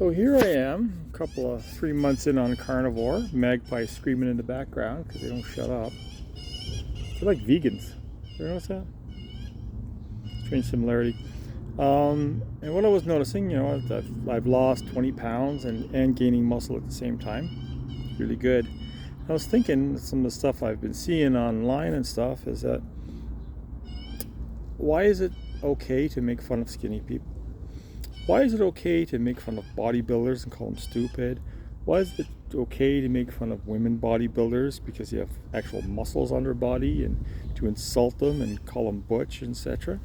So here I am, 3 months in on carnivore. Magpies screaming in the background because they don't shut up. They're like vegans. You notice that? Strange similarity. And what I was noticing, I've lost 20 pounds and gaining muscle at the same time. Really good. I was thinking some of the stuff I've been seeing online and stuff is that why is it okay to make fun of skinny people? Why is it okay to make fun of bodybuilders and call them stupid? Why is it okay to make fun of women bodybuilders because they have actual muscles on their body and to insult them and call them butch, etc.?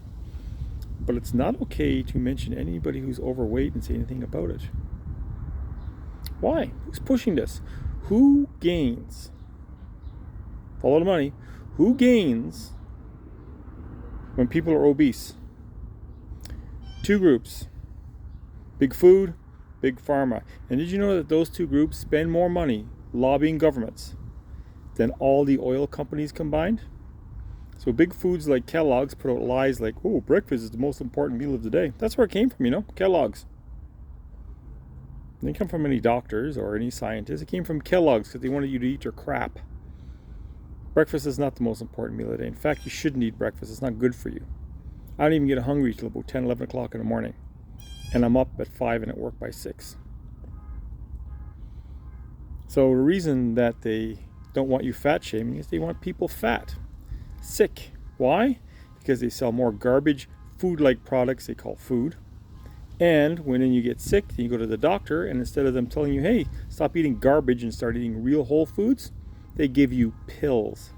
But it's not okay to mention anybody who's overweight and say anything about it. Why? Who's pushing this? Who gains? Follow the money. Who gains when people are obese? Two groups. Big Food, Big Pharma. And did you know that those two groups spend more money lobbying governments than all the oil companies combined? So big foods like Kellogg's put out lies like, oh, breakfast is the most important meal of the day. That's where it came from, Kellogg's. It didn't come from any doctors or any scientists. It came from Kellogg's because they wanted you to eat your crap. Breakfast is not the most important meal of the day. In fact, you shouldn't eat breakfast. It's not good for you. I don't even get hungry till about 10, 11 o'clock in the morning. And I'm up at 5 and at work by 6. So the reason that they don't want you fat shaming is they want people fat, sick. Why? Because they sell more garbage, food-like products they call food. And when you get sick, you go to the doctor, and instead of them telling you, hey, stop eating garbage and start eating real whole foods, they give you pills.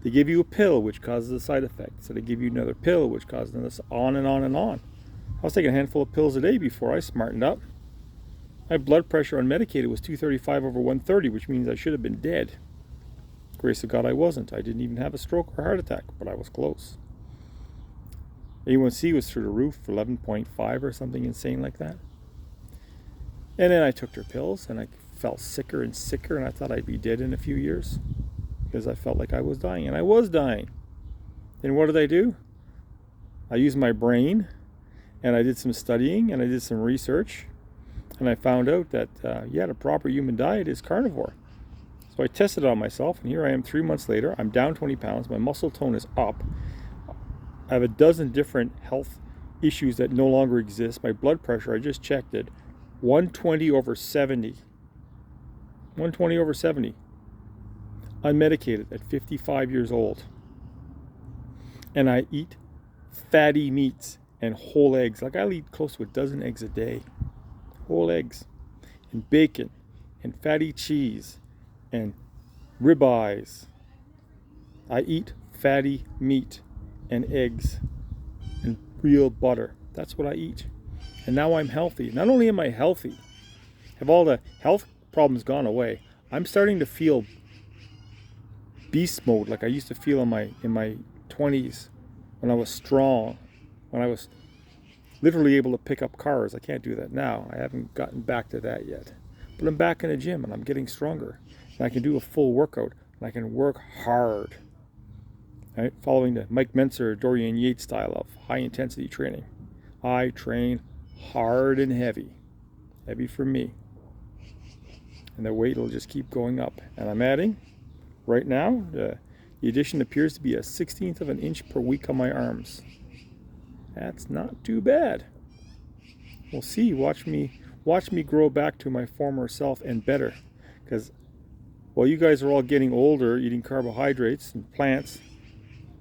They give you a pill, which causes a side effect. So they give you another pill, which causes this on and on and on. I was taking a handful of pills a day before I smartened up. My blood pressure unmedicated was 235 over 130, which means I should have been dead. Grace of God, I wasn't. I didn't even have a stroke or heart attack, but I was close. A1C was through the roof, 11.5 or something insane like that. And then I took their pills, and I felt sicker and sicker, and I thought I'd be dead in a few years because I felt like I was dying, and I was dying. And what did I do? I used my brain. And I did some studying and I did some research. And I found out that, the proper human diet is carnivore. So I tested it on myself. And here I am 3 months later. I'm down 20 pounds. My muscle tone is up. I have a dozen different health issues that no longer exist. My blood pressure, I just checked it, 120 over 70. 120 over 70. Unmedicated at 55 years old. And I eat fatty meats and whole eggs. Like I'll eat close to a dozen eggs a day. Whole eggs. And bacon. And fatty cheese. And ribeyes. I eat fatty meat. And eggs. And real butter. That's what I eat. And now I'm healthy. Not only am I healthy, have all the health problems gone away, I'm starting to feel beast mode like I used to feel in my 20s when I was strong. When I was literally able to pick up cars. I can't do that now. I haven't gotten back to that yet. But I'm back in the gym and I'm getting stronger. And I can do a full workout. And I can work hard. Right? Following the Mike Mentzer, Dorian Yates style of high intensity training. I train hard and heavy. Heavy for me. And the weight will just keep going up. And I'm adding, right now, the addition appears to be a 1/16 of an inch per week on my arms. That's not too bad. We'll see. Watch me grow back to my former self and better. Because while you guys are all getting older, eating carbohydrates and plants,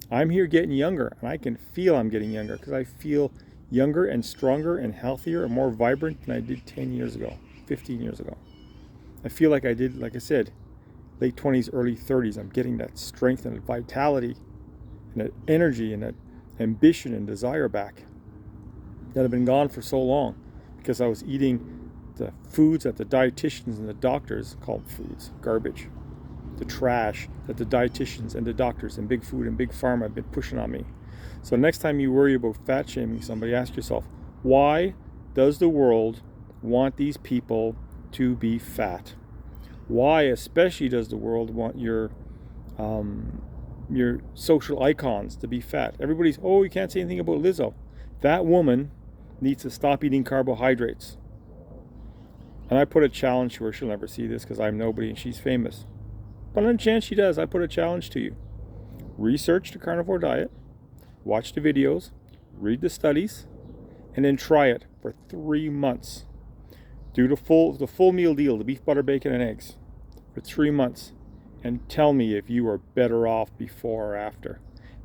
I'm here getting younger. And I can feel I'm getting younger because I feel younger and stronger and healthier and more vibrant than I did 10 years ago, 15 years ago. I feel like I did, like I said, late 20s, early 30s. I'm getting that strength and that vitality and that energy and that ambition and desire back that have been gone for so long because I was eating the foods that the dietitians and the doctors call foods, garbage, the trash that the dietitians and the doctors and Big Food and Big Pharma have been pushing on me. So next time you worry about fat shaming somebody, ask yourself, why does the world want these people to be fat? Why especially does the world want your social icons to be fat? Everybody's, oh, you can't say anything about Lizzo. That woman needs to stop eating carbohydrates. And I put a challenge to her. She'll never see this because I'm nobody and she's famous. But on a chance she does, I put a challenge to you. Research the carnivore diet, watch the videos, read the studies, and then try it for 3 months. Do the full meal deal, the beef, butter, bacon, and eggs for 3 months. And tell me if you are better off before or after.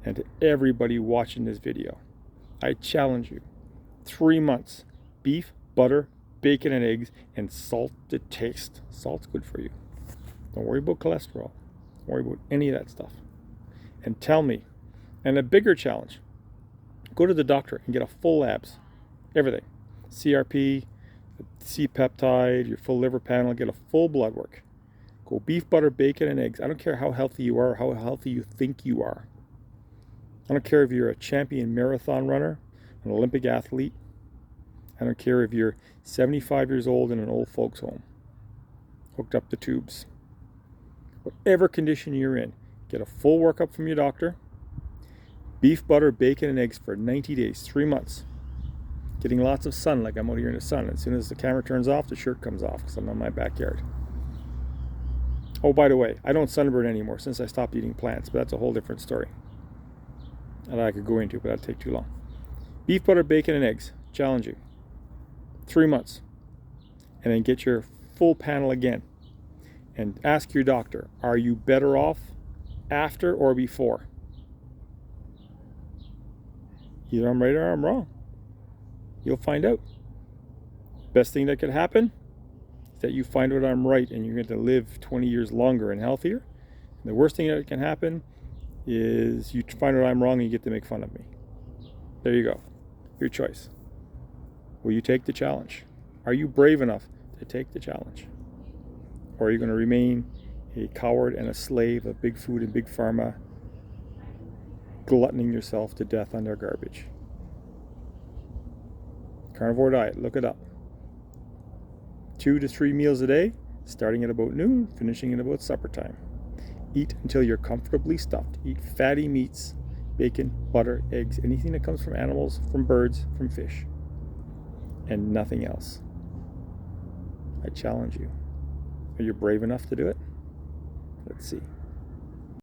And to everybody watching this video, I challenge you. 3 months. Beef, butter, bacon, and eggs, and salt to taste. Salt's good for you. Don't worry about cholesterol. Don't worry about any of that stuff. And tell me. And a bigger challenge. Go to the doctor and get a full labs. Everything. CRP, C-peptide, your full liver panel, get a full blood work. Go beef, butter, bacon, and eggs. I don't care how healthy you are or how healthy you think you are. I don't care if you're a champion marathon runner, an Olympic athlete. I don't care if you're 75 years old in an old folks home, hooked up to tubes. Whatever condition you're in, get a full workup from your doctor. Beef, butter, bacon, and eggs for 90 days, 3 months. Getting lots of sun like I'm out here in the sun. As soon as the camera turns off, the shirt comes off because I'm in my backyard. Oh, by the way, I don't sunburn anymore since I stopped eating plants, but that's a whole different story that I could go into, but that'd take too long. Beef, butter, bacon, and eggs. Challenge you. 3 months. And then get your full panel again. And ask your doctor, are you better off after or before? Either I'm right or I'm wrong. You'll find out. Best thing that could happen is that you find out I'm right and you're going to live 20 years longer and healthier. And the worst thing that can happen is you find out I'm wrong and you get to make fun of me. There you go. Your choice. Will you take the challenge? Are you brave enough to take the challenge? Or are you going to remain a coward and a slave of big food and big pharma, gluttoning yourself to death on their garbage? Carnivore diet, look it up. 2 to 3 meals a day, starting at about noon, finishing at about supper time. Eat until you're comfortably stuffed. Eat fatty meats, bacon, butter, eggs, anything that comes from animals, from birds, from fish, and nothing else. I challenge you. Are you brave enough to do it? Let's see.